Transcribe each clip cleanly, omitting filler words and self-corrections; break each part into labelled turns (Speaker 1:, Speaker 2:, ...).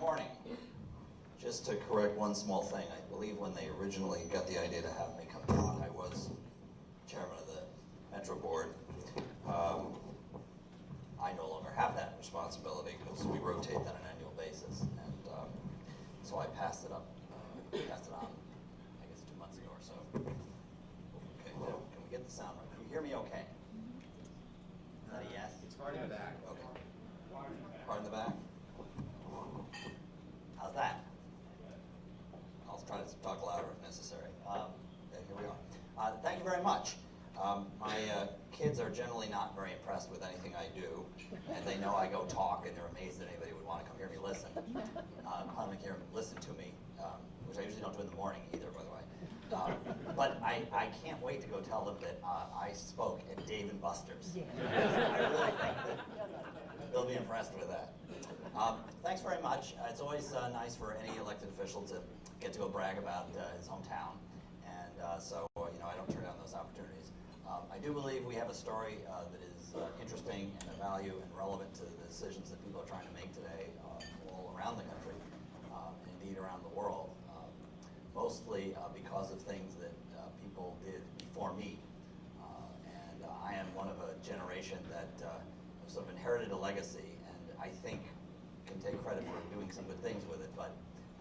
Speaker 1: morning. Just to correct one small thing, I believe when they originally got the idea to have me come talk, I was chairman of the Metro Board. I no longer have that responsibility because we rotate that on an annual basis, and so I passed it on, I guess 2 months ago or so. Okay, now, can we get the sound right? Can you hear me okay? Is that a yes?
Speaker 2: It's hard in the back.
Speaker 1: Okay. Hard in the back? How's that? I'll try to talk louder if necessary. Okay, here we are. Thank you very much. My kids are generally not very impressed with anything I do, and they know I go talk, and they're amazed that anybody would want to come hear me listen. Come here and listen to me, which I usually don't do in the morning either, by the way. But I can't wait to go tell them that I spoke at Dave & Buster's. I really think that they'll be impressed with that. Thanks very much. It's always nice for any elected official to get to go brag about his hometown, and so I don't turn down those opportunities. I do believe we have a story that is interesting and of value and relevant to the decisions that people are trying to make today all around the country, and indeed around the world, mostly because of things that people did before me. And I am one of a generation that sort of inherited a legacy, and I think can take credit for doing some good things with it, but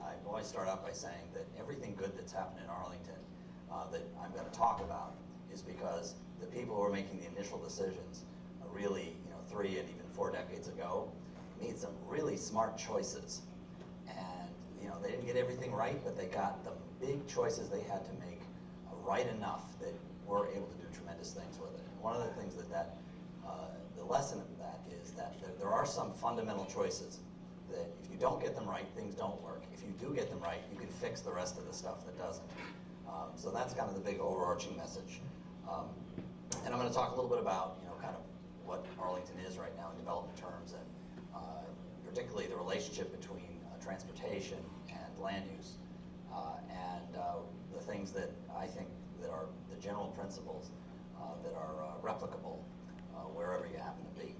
Speaker 1: I always start out by saying that everything good that's happened in Arlington that I'm going to talk about is because the people who were making the initial decisions really, 3 and even 4 decades ago, made some really smart choices. And they didn't get everything right, but they got the big choices they had to make right enough that we're able to do tremendous things with it. And one of the things that the lesson of that is that there are some fundamental choices that if you don't get them right, things don't work. If you do get them right, you can fix the rest of the stuff that doesn't. So that's kind of the big overarching message. And I'm going to talk a little bit about, kind of what Arlington is right now in development terms, and particularly the relationship between transportation and land use, and the things that I think that are the general principles that are replicable wherever you happen to be.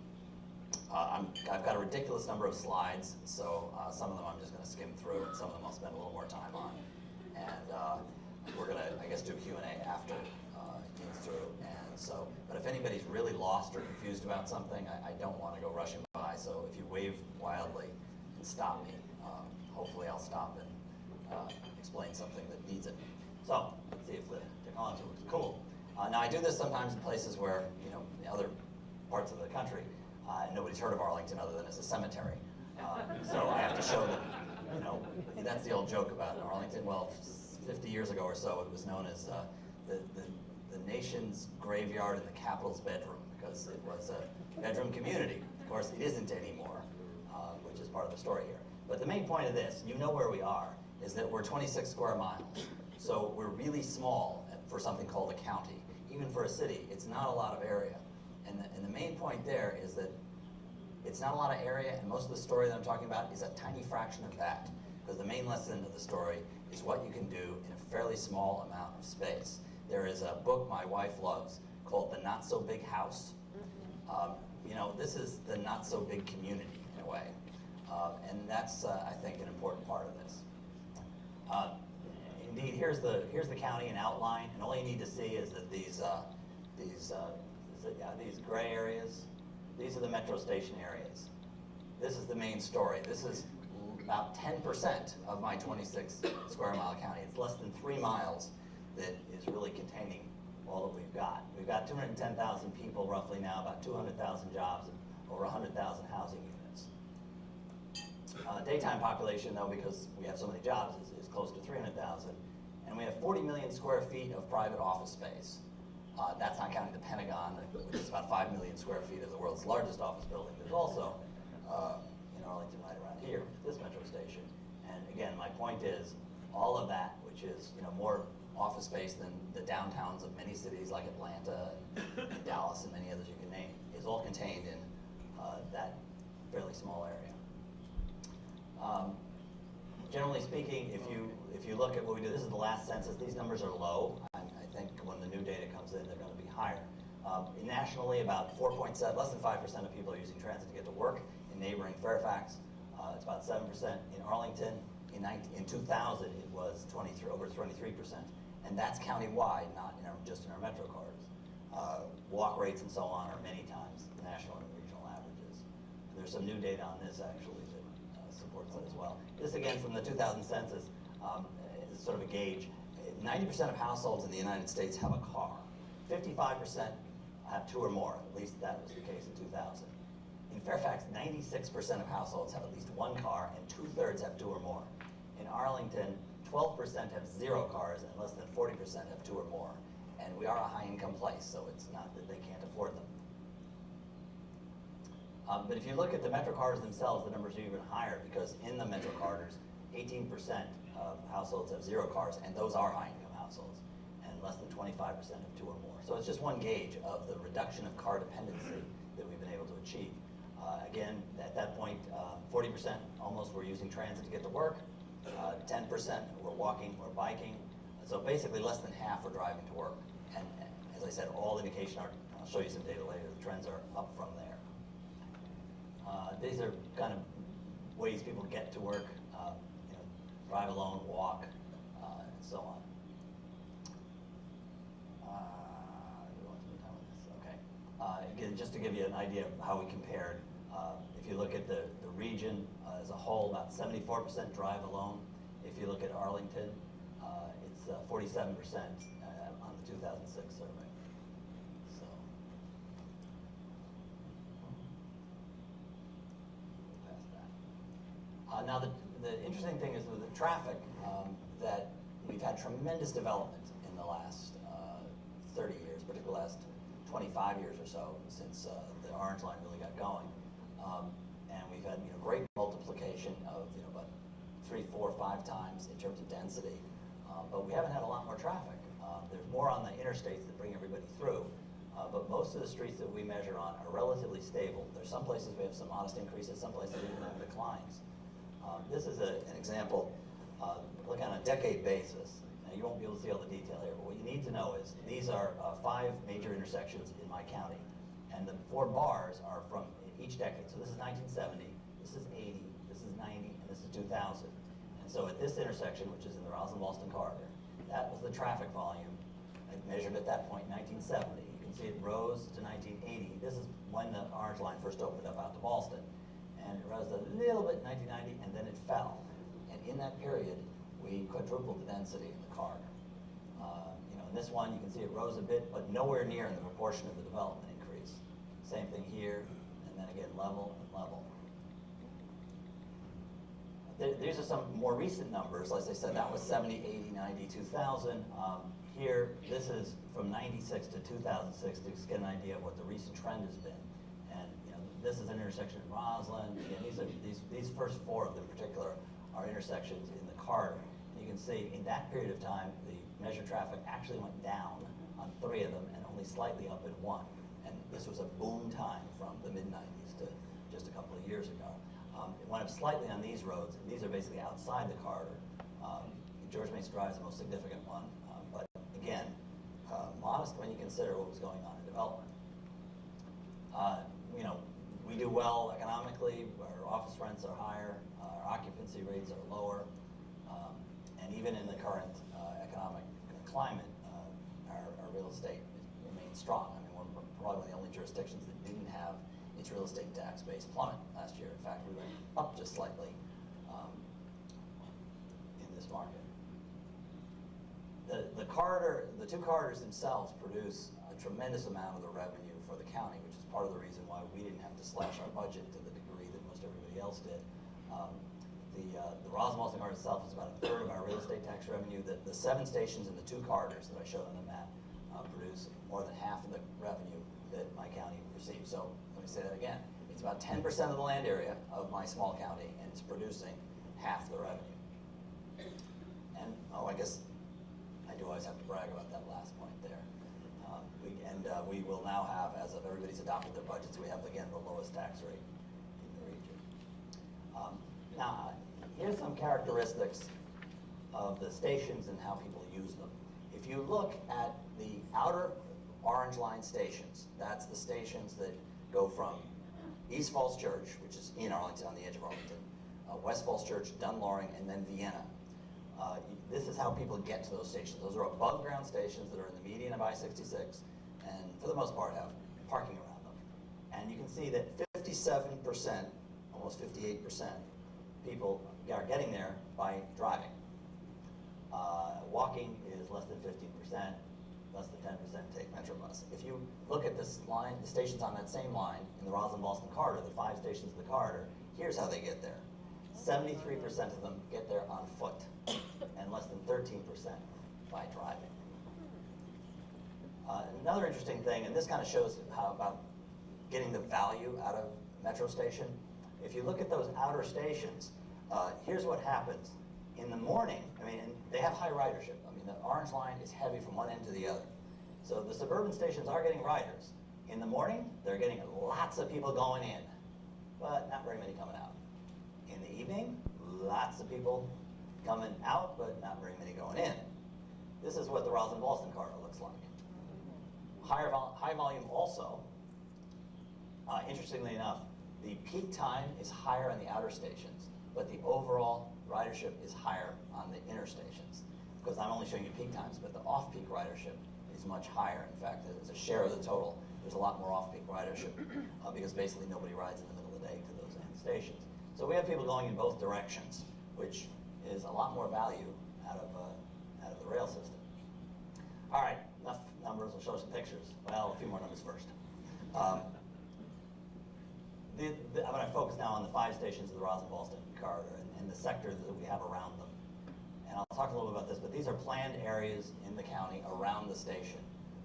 Speaker 1: I've got a ridiculous number of slides, so some of them I'm just going to skim through, and some of them I'll spend a little more time on. And we're going to, I guess, do Q&A after it's through. And so, but if anybody's really lost or confused about something, I don't want to go rushing by. So if you wave wildly and stop me, hopefully I'll stop and explain something that needs it. So let's see if the technology looks cool. Now I do this sometimes in places where, in other parts of the country, nobody's heard of Arlington other than as a cemetery. So I have to show them, that's the old joke about Arlington. Well, 50 years ago or so, it was known as the nation's graveyard and the capital's bedroom, because it was a bedroom community. Of course, it isn't anymore, which is part of the story here. But the main point of this, where we are, is that we're 26 square miles. So we're really small for something called a county. Even for a city, it's not a lot of area. And the main point there is that it's not a lot of area, and most of the story that I'm talking about is a tiny fraction of that. Because the main lesson of the story is what you can do in a fairly small amount of space. There is a book my wife loves called The Not So Big House. This is the not so big community in a way. And that's, I think, an important part of this. Indeed, here's the county in outline, and all you need to see is that these gray areas, these are the metro station areas. This is the main story. This is about 10% of my 26 square mile county. It's less than 3 miles that is really containing all that we've got. We've got 210,000 people roughly now, about 200,000 jobs, and over 100,000 housing units. Daytime population, though, because we have so many jobs, is close to 300,000. And we have 40 million square feet of private office space. That's not counting the Pentagon, which is about 5 million square feet of the world's largest office building. There's also in Arlington right around here, this metro station. And again, my point is, all of that, which is more office space than the downtowns of many cities like Atlanta and Dallas and many others you can name, is all contained in that fairly small area. Generally speaking, if you look at what we do, this is the last census. These numbers are low. I think when the new data comes in, they're going to be higher. Nationally, about 4.7, less than 5% of people are using transit to get to work. In neighboring Fairfax, It's about 7%. In Arlington, in 2000, it was over 23%. And that's countywide, not just in our metro cards. Walk rates and so on are many times national and regional averages. And there's some new data on this actually that supports that as well. This again from the 2000 census is sort of a gauge. 90% of households in the United States have a car. 55% have two or more, at least that was the case in 2000. In Fairfax, 96% of households have at least one car and 2/3 have two or more. In Arlington, 12% have 0 cars and less than 40% have two or more. And we are a high-income place, so it's not that they can't afford them. But if you look at the metro cards themselves, the numbers are even higher because in the metro cards, 18% of households have 0 cars, and those are high-income households, and less than 25% have two or more. So it's just one gauge of the reduction of car dependency that we've been able to achieve. Again, at that point, 40% almost were using transit to get to work, 10% were walking or biking, so basically less than half were driving to work. And as I said, all indication are, I'll show you some data later, the trends are up from there. These are kind of ways people get to work, drive alone, walk, and so on. We want to spend time on this. Okay. Again, just to give you an idea of how we compared, if you look at the region as a whole, about 74% drive alone. If you look at Arlington, it's 47% on the 2006 survey. So, past that. Now, the interesting thing is with the traffic, that we've had tremendous development in the last 30 years, particularly the last 25 years or so, since the Orange Line really got going. And we've had great multiplication of about 3, 4, 5 times in terms of density, but we haven't had a lot more traffic. There's more on the interstates that bring everybody through, but most of the streets that we measure on are relatively stable. There's some places we have some modest increases, some places we even have declines. This is an example, look on a decade basis. Now you won't be able to see all the detail here, but what you need to know is these are 5 major intersections in my county, and the 4 bars are from each decade. So this is 1970, this is 80, this is 90, and this is 2000. And so at this intersection, which is in the Roslyn-Walston corridor, that was the traffic volume measured at that point in 1970. You can see it rose to 1980. This is when the Orange Line first opened up out to Ballston. And it rose a little bit in 1990, and then it fell. And in that period, we quadrupled the density in the corridor. In this one, you can see it rose a bit, but nowhere near in the proportion of the development increase. Same thing here, and then again, level and level. These are some more recent numbers. As I said, that was 70, 80, 90, 2000. Here, this is from 96 to 2006 to get an idea of what the recent trend has been. And this is an intersection in Roslyn. Again, these first 4 of them in particular are intersections in the corridor. And you can see in that period of time, the measured traffic actually went down on 3 of them and only slightly up in 1. And this was a boom time from the mid-90s to just a couple of years ago. It went up slightly on these roads, and these are basically outside the corridor. George Mason Drive is the most significant one, but again, modest when you consider what was going on in development. We do well economically. Our office rents are higher, our occupancy rates are lower, and even in the current economic climate, our real estate remains strong. I mean, we're probably the only jurisdictions that didn't have its real estate tax base plummet last year. In fact, we went up just slightly in this market. The corridor, the 2 corridors themselves produce a tremendous amount of the revenue for the county, which is part of the reason why we didn't have to slash our budget to the degree that most everybody else did. The Roslyn-Walston corridor itself is about 1/3 of our real estate tax revenue. The 7 stations in the 2 corridors that I showed on the map produce more than half of the revenue that my county receives. So let me say that again. It's about 10% of the land area of my small county, and it's producing half the revenue. And, I guess I do always have to brag about that last point there. We will now have, as of everybody's adopted their budgets, we have, again, the lowest tax rate in the region. Now, here's some characteristics of the stations and how people use them. If you look at the outer Orange Line stations, that's the stations that go from East Falls Church, which is in Arlington, on the edge of Arlington, West Falls Church, Dunloring, and then Vienna. This is how people get to those stations. Those are above ground stations that are in the median of I-66, and for the most part have parking around them. And you can see that 57%, almost 58%, people are getting there by driving. Walking is less than 15%, less than 10% take Metrobus. If you look at this line, the stations on that same line in the Roslyn-Ballston corridor, the 5 stations of the corridor, here's how they get there. 73% of them get there on foot, and less than 13% by driving. Another interesting thing, and this kind of shows how about getting the value out of Metro Station. If you look at those outer stations, here's what happens. In the morning, I mean, and they have high ridership. I mean, the orange line is heavy from one end to the other. So the suburban stations are getting riders. In the morning, they're getting lots of people going in, but not very many coming out. In the evening, lots of people coming out, but not very many going in. This is what the Roslyn-Ballston corridor looks like. High volume also. Interestingly enough, the peak time is higher on the outer stations, but the overall ridership is higher on the inner stations. Because I'm only showing you peak times, but the off-peak ridership is much higher. In fact, as a share of the total, there's a lot more off-peak ridership because basically nobody rides in the middle of the day to those end stations. So we have people going in both directions, which is a lot more value out of the rail system. All right, enough numbers. We'll show some pictures. Well, a few more numbers first. I'm going to focus now on the 5 stations of the Roslyn-Ballston corridor and the sectors that we have around them. And I'll talk a little bit about this, but these are planned areas in the county around the station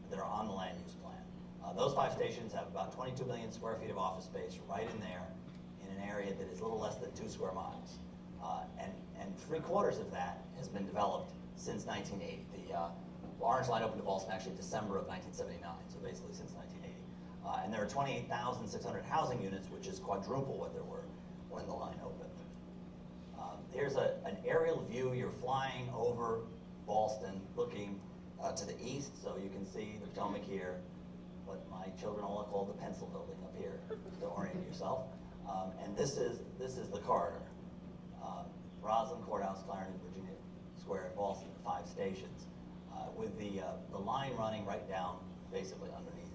Speaker 1: that are on the land use plan. Those 5 stations have about 22 million square feet of office space right in there in an area that is a little less than 2 square miles. And 3/4 of that has been developed since 1980. The Orange Line opened to Ballston actually December of 1979, so basically since 1980. And there are 28,600 housing units, which is quadruple what there were when the line opened. Here's an aerial view. You're flying over Ballston, looking to the east, so you can see the Potomac here, what my children all call the pencil building up here, to orient yourself. And this is the corridor. Roslyn, Courthouse, Clarendon, Virginia Square, and Ballston, 5 stations, with the line running right down, basically underneath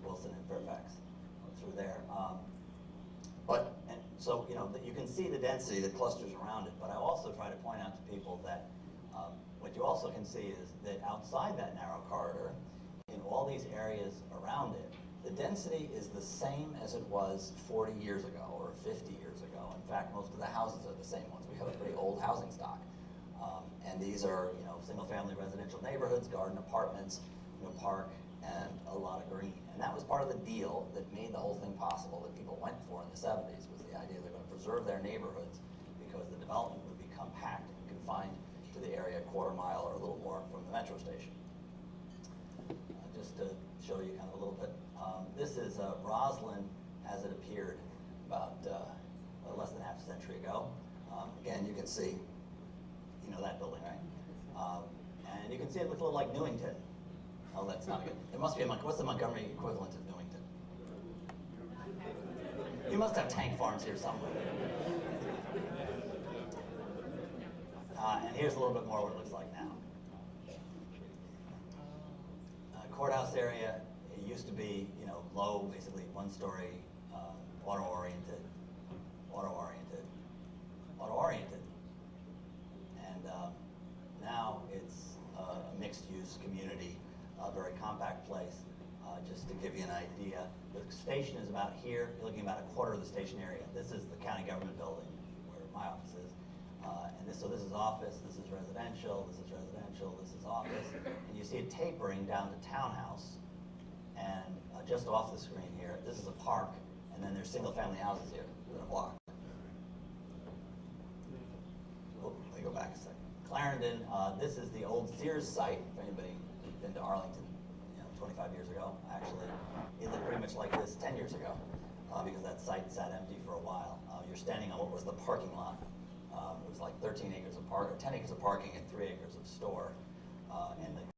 Speaker 1: Wilson and Fairfax, through there. So you can see the density that clusters around it, but I also try to point out to people that what you also can see is that outside that narrow corridor, in all these areas around it, the density is the same as it was 40 years ago or 50 years ago. In fact, most of the houses are the same ones. We have a pretty old housing stock. And these are single-family residential neighborhoods, garden apartments, park, and a lot of green. And that was part of the deal that made the whole thing possible that people went for in the 70s, was the idea they're going to preserve their neighborhoods because the development would be compact and confined to the area a quarter mile or a little more from the metro station. Just to show you kind of a little bit, this is Roslyn as it appeared about less than half a century ago. Again, you can see, that building, right? And you can see it looks a little like Newington. Oh, that's not good. It must be what's the Montgomery equivalent of Newington? You must have tank farms here somewhere. And here's a little bit more what it looks like now. Courthouse area, it used to be, low, basically 1-story, auto-oriented. And now it's a mixed-use community, a very compact place. Just to give you an idea, the station is about here. You're looking about a quarter of the station area. This is the county government building where my office is. So this is office, this is residential, this is residential, this is office. And you see it tapering down to townhouse. And just off the screen here, this is a park, and then there's single-family houses here within a block. Oh, let me go back a second. Clarendon, this is the old Sears site. If anybody's been to Arlington, 25 years ago, actually, it looked pretty much like this 10 years ago, because that site sat empty for a while. You're standing on what was the parking lot. It was like 13 acres of 10 acres of parking and 3 acres of store, and the